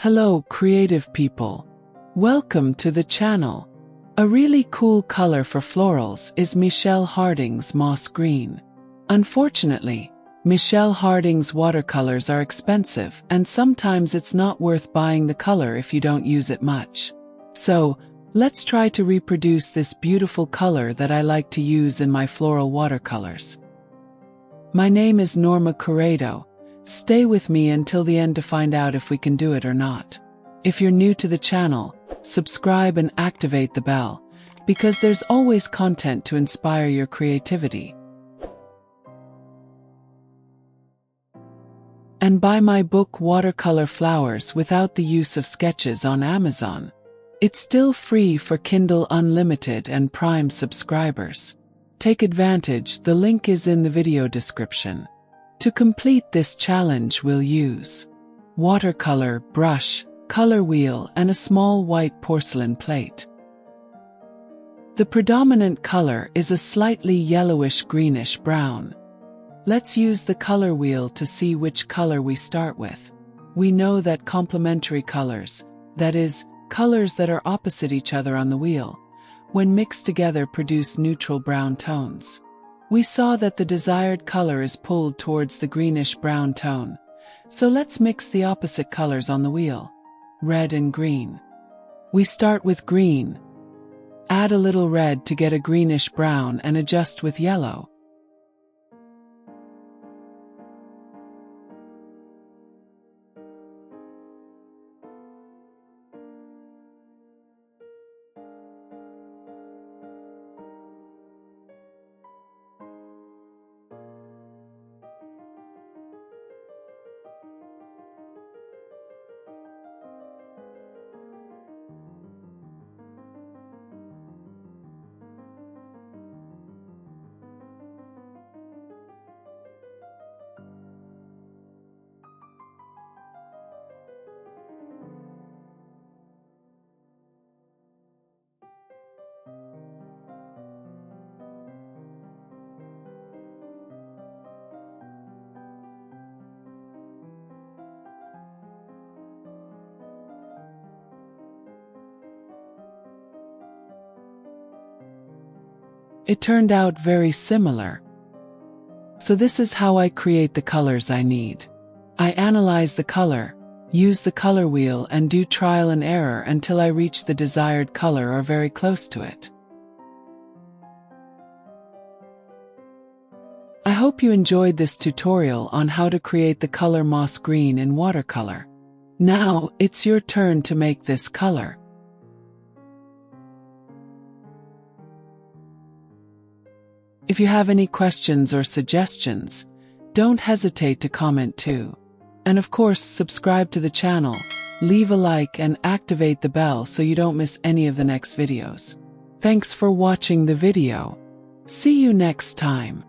Hello creative people. Welcome to the channel. A really cool color for florals is Michelle Harding's moss green. Unfortunately, Michelle Harding's watercolors are expensive and sometimes it's not worth buying the color if you don't use it much. So, let's try to reproduce this beautiful color that I like to use in my floral watercolors. My name is Norma Corrado. Stay with me until the end to find out if we can do it or not. If you're new to the channel, subscribe and activate the bell, because there's always content to inspire your creativity. And buy my book Watercolor Flowers without the use of sketches on Amazon. It's still free for Kindle Unlimited and Prime subscribers. Take advantage, the link is in the video description. To complete this challenge we'll use watercolor, brush, color wheel and a small white porcelain plate. The predominant color is a slightly yellowish-greenish brown. Let's use the color wheel to see which color we start with. We know that complementary colors, that is, colors that are opposite each other on the wheel, when mixed together produce neutral brown tones. We saw that the desired color is pulled towards the greenish-brown tone, so let's mix the opposite colors on the wheel, red and green. We start with green. Add a little red to get a greenish-brown and adjust with yellow. It turned out very similar. So this is how I create the colors I need. I analyze the color, use the color wheel and do trial and error until I reach the desired color or very close to it. I hope you enjoyed this tutorial on how to create the color moss green in watercolor. Now, it's your turn to make this color. If you have any questions or suggestions, don't hesitate to comment too. And of course, subscribe to the channel, leave a like and activate the bell so you don't miss any of the next videos. Thanks for watching the video. See you next time.